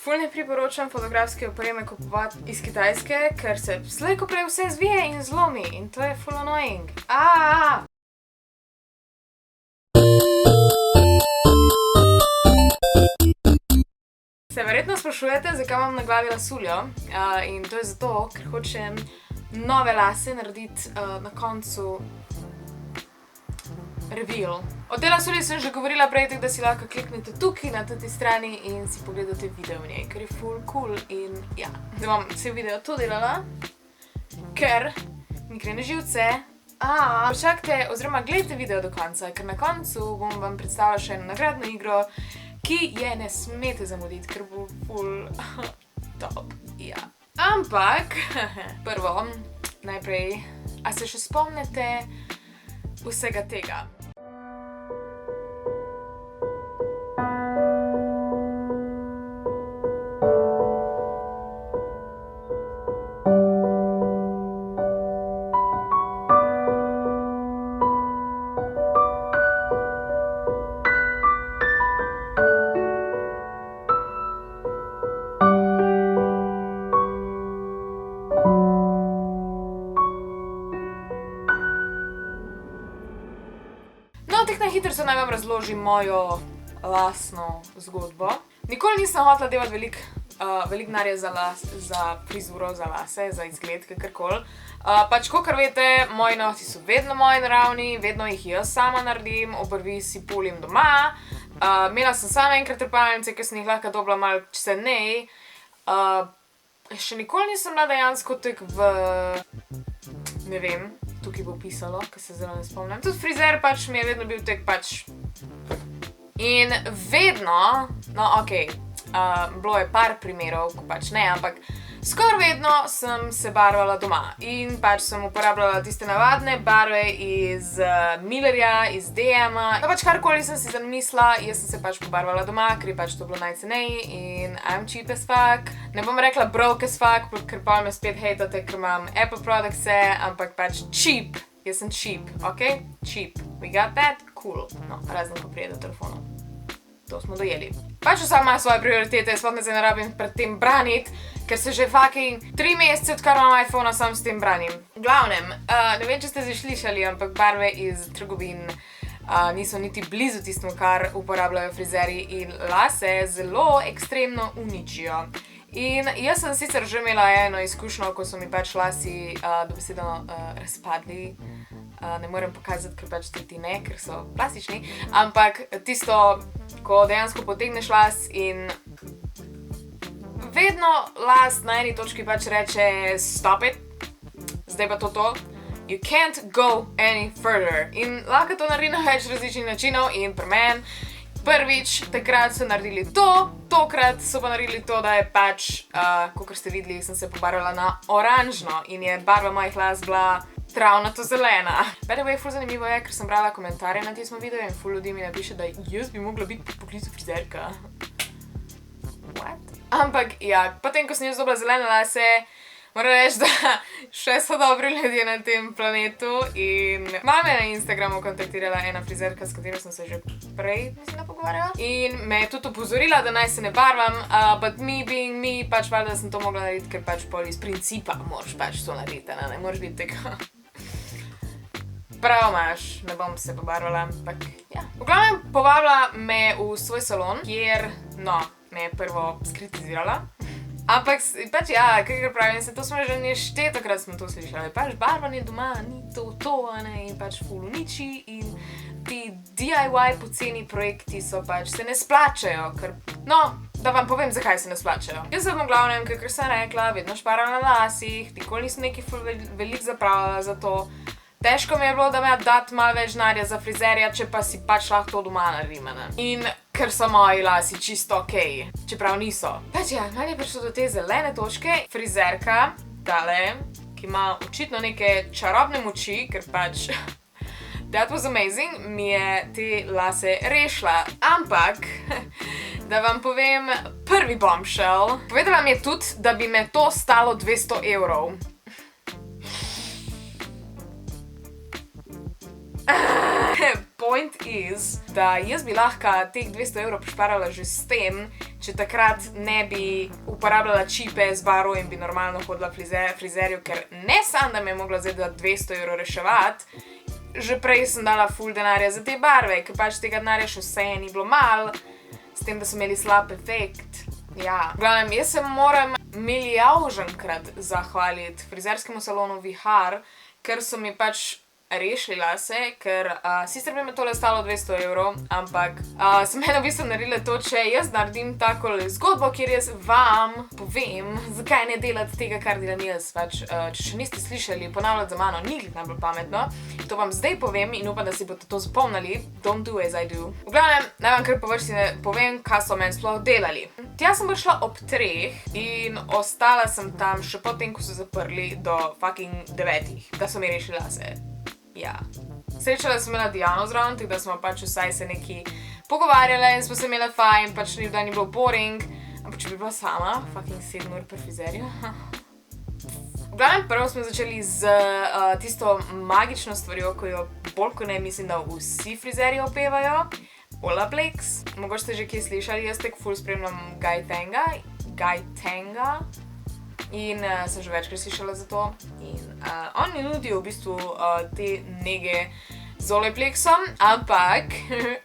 Ful ne priporočam fotografske opreme kupovati iz Kitajske, ker se slej ko prej vse zvije in zlomi in to je ful annoying. Se verjetno sprašujete, zakaj imam na glavi lasuljo, in to je zato, ker hočem nove lase narediti na koncu reveal. O tej lasulji sem že govorila prej, tako da si lahko kliknete tukaj na tej strani in si pogledate video v njej, ker je ful cool in ja. Da bom cel video to delala, ker mi gre na živce. Počakajte oziroma gledajte video do konca, ker na koncu bom vam predstavila še eno nagradno igro, ki je ne smete zamuditi, ker bo ful top, ja. Ampak, prvo, najprej, a se še spomnite vsega tega? Na hitro se naj vam razložim mojo lasno zgodbo. Nikoli nisem hotela delati veliko denarja za frizuro, za lase, za izgled, kakorkoli. Pač, kakor veste, moji nohti so vedno moji naravni, vedno jih jaz sama naredim, obrvi si polim doma. Imela sem sama enkrat trepalnice, ki sem jih lahko dobila malo ceneje. Še nikoli nisem bila dejansko tako v... ne vem, tukaj bo pisalo, ker se zelo ne spomnim. Tudi frizer pač mi je vedno bil tak pač... In vedno, no okej, bilo je par primerov, ko pač ne, ampak skoraj vedno sem se barvala doma. In pač sem uporabljala tiste navadne barve iz Millerja, iz DM-a. Pač karkoli sem si zamislila, jaz sem se pač pobarvala doma, ker je pač to bilo najceneje in I'm cheap as fuck. Ne bom rekla broke as fuck, ker pa me spet hejtate, ker imam Apple productse, ampak pač cheap. Jaz sem cheap, ok? Cheap. We got that? Cool. No, razen ko prije do telefonov. To smo dojeli. Pač vsak ima svoje prioritete, sploh ne se ne rabim pred tem braniti, ker se že fucking 3 mesece, odkar imam iPhone-a, sam s tem branim. V glavnem, ne vem, če ste že slišali, ampak barve iz trgovin niso niti blizu tistemu, kar uporabljajo frizerji in lase zelo ekstremno uničijo. In jaz sem sicer že imela eno izkušnjo, ko so mi pač lasi dobesedno razpadli. Ne morem pokazati, ker pač ti ne, ker so plastični, ampak tisto, ko dejansko potegneš las in vedno las na eni točki pač reče stop it, zdaj pa to. You can't go any further. In lahko to naredi na več različnih načinov in pri meni prvič takrat so naredili to, tokrat so pa naredili to, da je pač, kakor ste videli, sem se pobarvala na oranžno in je barva mojih las bila travnato zelena. By the way, ful zanimivo je, ker sem brala komentarje na tistem videu in ful ljudi mi napiše, da jaz bi mogla biti po poklicu frizerka. What? Ampak ja, potem ko sem jaz dobila zelene lase, moram reči, da še so dobri ljudje na tem planetu in malo me na Instagramu kontaktirala ena frizerka, s katero sem se že prej pogovarjala in me je tudi opozorila, da naj se ne barvam, but me being me, pač valjda sem to mogla narediti, ker pač pol iz principa moraš pač to narediti, ne moraš biti tako. Prav imaš, ne bom se pobarvala, ampak ja. V glavnem povabila me v svoj salon, kjer, no, me je prvo skritizirala. Ampak pač ja, kakor pravim se, to smo že neštetokrat smo to slišali. Pač barvanje doma ni to, ne, in pač ful uniči in ti DIY poceni projekti so pač se ne splačajo, ker, no, da vam povem, zakaj se ne splačajo. Jaz sem v glavnem, kakor sem rekla, vedno šparala na lasih, nikoli nisem nekaj ful veliko zapravljala za to. Težko mi je bilo, da me dati malo več denarja za frizerja, če pa si pač lahko to doma naredim, ne. In ker so moji lasi čisto okej, čeprav niso. Pač ja, meni je prišlo do te zelene točke. Frizerka, tale, ki ima očitno neke čarobne moči, ker pač that was amazing, mi je te lase rešila. Ampak, da vam povem prvi bombshell, povedala mi je tudi, da bi me to stalo 200 evrov. Point is, da jaz bi lahko teh 200 evrov prišparala že s tem, če takrat ne bi uporabljala čipe z baro in bi normalno hodila frizerju, ker ne sam, da me je mogla zdaj 200 € reševati, že prej sem dala ful denarja za te barve, ker pač tega denarja še vse ni bilo malo, s tem, da so imeli slab efekt. Ja, glavnem, jaz se moram milijonkrat zahvaliti frizerskemu salonu Vihar, ker so mi pač rešili lase, ker sicer bi me tole stalo 200 €, ampak sem eno v bistvu naredila to, če jaz naredim tako zgodbo, kjer jaz vam povem, zakaj ne delati tega, kar delam jaz. Pač, če še niste slišali, ponavljati za mano ni najbolj pametno. To vam zdaj povem in upam, da si boste to zapomnili. Don't do as I do. V glavnem, naj vam kar po vrsti povem, kaj so meni sploh delali. Tja sem prišla ob 3 in ostala sem tam še potem, ko so zaprli do fucking 9, da so mi rešili lase. Ja. Srečala sem imela Diano zraven, tako da smo pač vsaj se neki pogovarjali in smo se imela fajn, pač da ni bilo boring. Ampak če bi bila sama, fucking 7 ur pri frizerju. V glavnem, prvo smo začeli z tisto magično stvarjo, ko jo bolj ko ne mislim, da vsi frizerji opevajo. Olaplex. Mogoče ste že kje slišali, jaz tako ful spremljam Guy Tanga. In sem že večkrat slišala za to. In oni nudijo v bistvu te nege z Olaplexom, ampak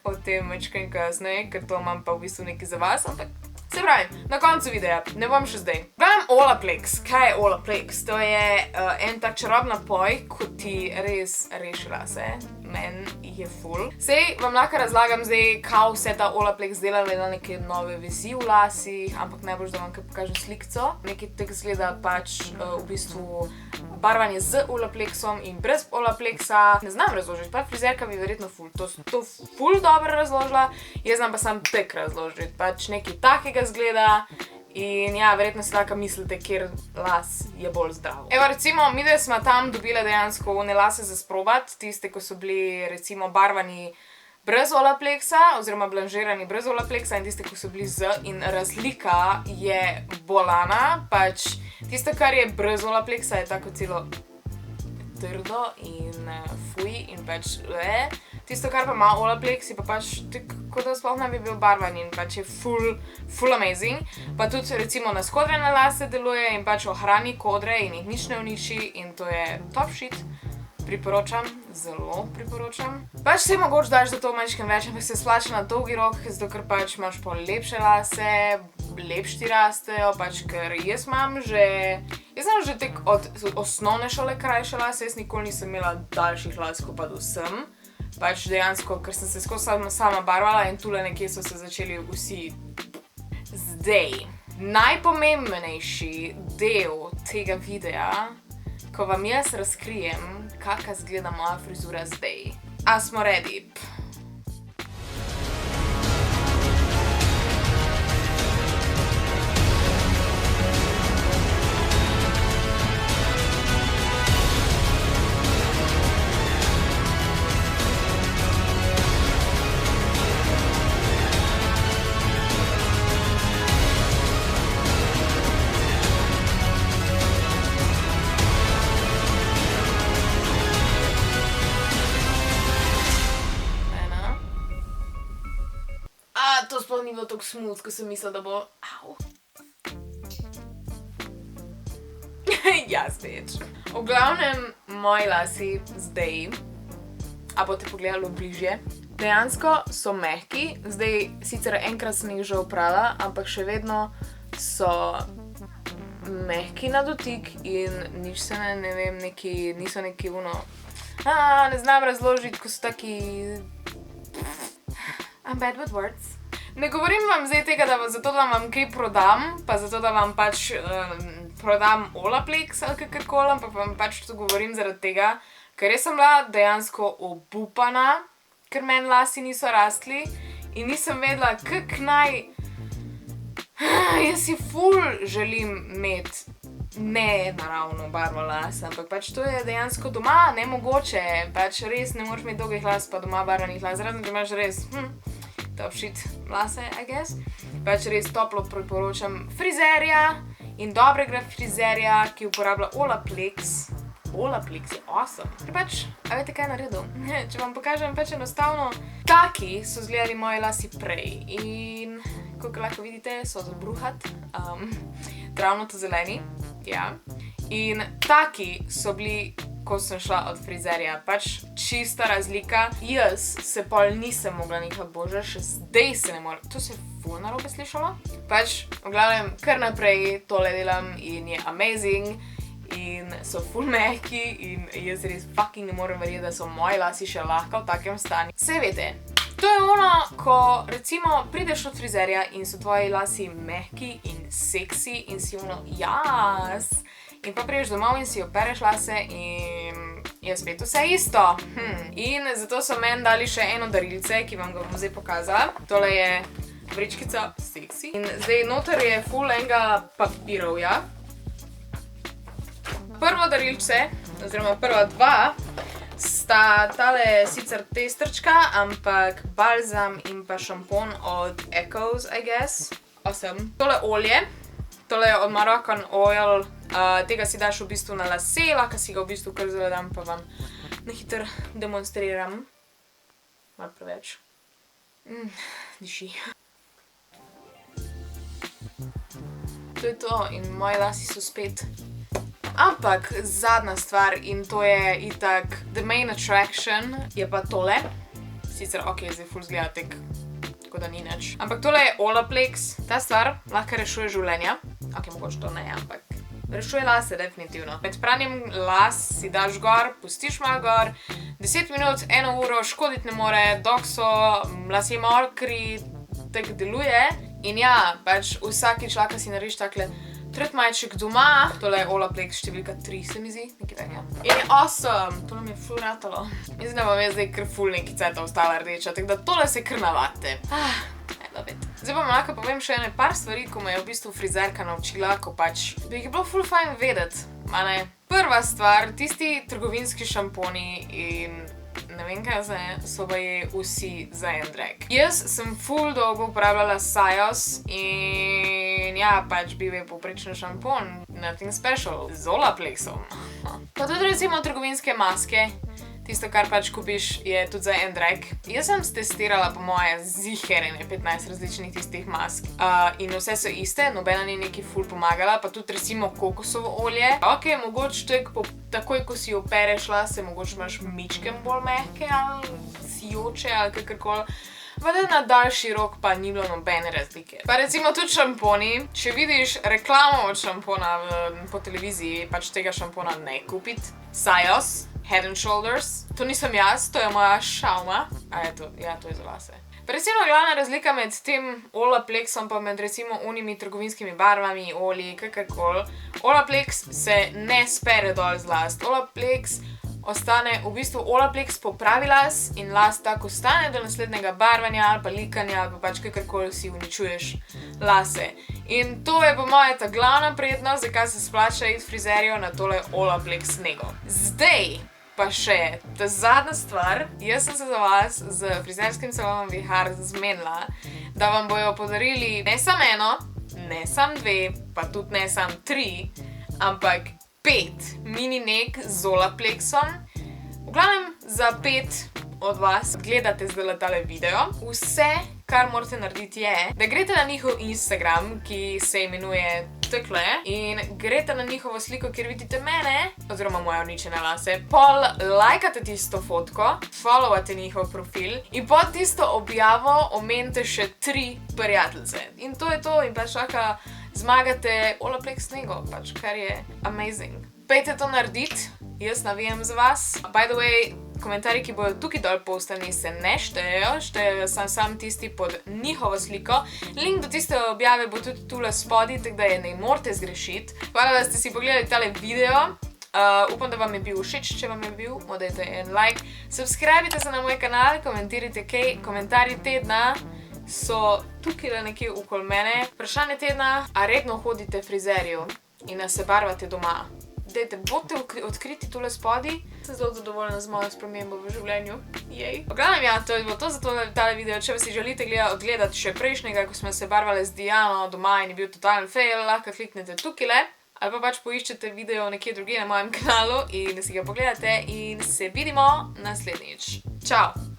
o tem večkrat kasneje, ker to imam pa v bistvu nekaj za vas, ampak se pravi, na koncu videa, ne bom še zdaj. Gledam Olaplex. Kaj je Olaplex? To je en tak čarob napoj, ko ti res reši lase. Meni je ful. Sej vam lahko razlagam zdaj, kaj vse ta Olaplex dela, gleda neke nove vezi v lasih, ampak najbolj, da vam kaj pokažem slikco. Nekaj tak zgleda pač v bistvu barvanje z Olaplexom in brez Olaplexa. Ne znam razložiti, pa frizerka bi verjetno to ful dobro razložila, jaz znam pa sam tak razložiti, pač nekaj takega zgleda. In ja, verjetno si lahko mislite, kjer las je bolj zdrav. Evo, recimo, mi da smo tam dobile dejansko one lase za sprobati, tiste, ko so bili recimo barvani brez Olaplexa, oziroma blanžirani brez Olaplexa in tiste, ko so bili z. In razlika je bolana, pač tisto, kar je brez Olaplexa, je tako celo trdo in fuj in pač tisto, kar pa ima Olaplex, je pa pač kot da sploh ne bi bil barvan in pač je full amazing. Pa tudi recimo na skodrene lase deluje in pač ohrani kodre in jih nič ne uniči in to je top shit. Priporočam, zelo priporočam. Pač se mogoče daš za to manjškem več, ampak se splača na dolgi rok, zato ker pač imaš pol lepše lase, lepš ti rastejo, pač ker jaz imam že tek od osnovne šole krajše lase, jaz nikoli nisem imela daljših las, kot pa vsem. Pač dejansko, ker sem se skozi sama barvala in tule nekje so se začeli vsi. Zdaj, najpomembnejši del tega videa, ko vam jaz razkrijem, kaka zgleda moja frizura zdaj. A smo ready? To sploh ni bilo tako smooth, ko sem mislila, da bo. Au. Ja, steč. V glavnem, moji lasi zdaj, a boste pogledali bližje, dejansko so mehki. Zdaj, sicer enkrat sem jih že oprala, ampak še vedno so mehki na dotik in nič se ne vem, niso neki ne znam razložiti, ko so taki. I'm bad with words. Ne govorim vam zdaj tega, zato da vam kaj prodam, pa zato da vam pač prodam Olaplex ali kakorkoli, ampak vam pač to govorim zaradi tega, ker jaz sem bila dejansko obupana, ker meni lasi niso rastli in nisem vedela, kako naj. Jaz si ful želim imeti ne naravno barvo las, ampak pač to je dejansko doma nemogoče, pač res ne moreš imeti dolgih las pa doma barvanih las, razen če imaš res top shit lase, I guess. Pač res toplo priporočam frizerja in dobrega frizerja, ki uporablja Olaplex. Olaplex je awesome. Pač, a veste kaj naredil? Če vam pokažem pač enostavno, taki so izgledali moji lasi prej in kot lahko vidite, so za bruhat, travnato zeleni, ja. In taki so bili, ko sem šla od frizerja, pač čista razlika. Jaz se pol nisem mogla nekaj boža, še zdaj se ne morem, to se je ful narobe slišalo. Pač, v glavnem, kar naprej tole delam in je amazing. In so ful mehki in jaz res fucking ne morem verjeti, da so moji lasi še lahko v takem stanju. Saj veste, to je ono, ko recimo prideš od frizerja in so tvoji lasi mehki in seksi in si ono, jas. In pa prideš domov in si opereš lase in je spet vse isto. In zato so meni dali še eno darilce, ki vam ga bom zdaj pokazala. Tole je vrečkica seksi. In zdaj noter je ful enega papirovja. Prvo darilce, oziroma prva dva, sta tale sicer testerčka, ampak balzam in pa šampon od Echoes, I guess. Awesome. Tole olje, tole je od Moroccan Oil, tega si daš v bistvu na lase, lahko si ga v bistvu kar zelo dam, pa vam na hitro demonstriram. Malo preveč. Diši. To je to in moji lasi so spet. Ampak zadnja stvar, in to je itak the main attraction, je pa tole. Sicer ok, zdaj ful zgleda tek, tako da ni nič. Ampak tole je Olaplex. Ta stvar lahko rešuje življenja. Ok, mogoče to ne, ampak rešuje lase definitivno. Med pranjem las si daš gor, pustiš malo gor, 10 minut, 1 uro, škoditi ne more, dok so lasje mokri, tek deluje. In ja, pač vsakič lahko si narediš takle tretmajček doma. Tole je Olaplex številka 3, se mi zdi, nekaj takega. In je awesome, to nam je ful ratalo. Mislim, da vam je zdaj kar ful neki cajta ostala rdeča, tako da tole se kar navadite. I love it. Zdaj pa vam lahko povem še ene par stvari, ko me je v bistvu frizerka naučila, ko pač bi jih bilo ful fajn vedeti, a ne. Prva stvar, tisti trgovinski šamponi in ne vem kaj so baje vsi za en drag. Jaz sem ful dolgo uporabljala Sajos in ja, pač bil je povprečen šampon, nothing special, z Olaplexom. Pa tudi recimo trgovinske maske, tisto, kar pač kupiš, je tudi za en drag. Jaz sem stestirala po moje ziherene 15 različnih tistih mask in vse so iste, nobena ni neki ful pomagala, pa tudi recimo kokosovo olje. Ok, mogoče takoj, ko si opereš lase, mogoče imaš mičkem bolj mehke ali sijoče ali kakorkoli. Pa da na daljši rok pa ni bilo nobene razlike. Pa recimo tudi šamponi, če vidiš reklamo od šampona po televiziji, pač tega šampona ne kupiti. Sajos, Head and Shoulders. To nisem jaz, to je moja šauma. A je to? Ja, to je za lase. Pa recimo glavna razlika med tem Olaplexom pa med recimo unimi trgovinskimi barvami, olji, kakorkoli. Olaplex se ne spere dol z las. Olaplex ostane, v bistvu Olaplex popravi las in las tako ostane do naslednjega barvanja ali pa likanja ali pa pač kakorkoli si uničuješ lase. In to je po moje ta glavna prednost, zakaj se splača iti frizerjo na tole Olaplex nego. Zdaj pa še ta zadnja stvar, jaz sem se za vas z frizerskim salonom Vihar zmenila, da vam bojo podarili ne samo eno, ne samo 2, pa tudi ne samo 3, ampak 5 mini neg z Olaplexom. V glavnem za 5 od vas gledate zdaj tale video. Vse, kar morate narediti je, da greste na njihov Instagram, ki se imenuje takle, in greste na njihovo sliko, kjer vidite mene, oziroma moje uničene lase, pol lajkate tisto fotko, followate njihov profil in pod tisto objavo omenite še 3 prijateljice. In to je to, in pač lahko zmagate Olaplex nego, pač kar je amazing. Pejte to narediti, jaz navijam za vas. By the way, komentarji, ki bojo tukaj dol postani, se ne štejejo, štejejo samo tisti pod njihovo sliko. Link do tiste objave bo tudi tule spodaj, tako da je ne morete zgrešiti. Hvala, da ste si pogledali tale video. Upam, da vam je bil všeč, če vam je bil, mu dajte en like. Subscribite se na moj kanal, komentirajte kaj. Komentarji tedna so tukaj nekje okoli mene. Vprašanje tedna, a redno hodite frizerju in a se barvate doma? Dajte, bodite odkriti tule spodaj. Sem zelo zadovoljna z mojo spremembo v življenju. Jej. V glavnem, ja, to je bilo to za tale video. Če si želite odgledati še prejšnjega, ko smo se barvali z Diano doma in je bil totalen fail, lahko kliknete tukajle. Ali pa pač poiščete video nekje drugje na mojem kanalu in si ga pogledate in se vidimo naslednjič. Čau!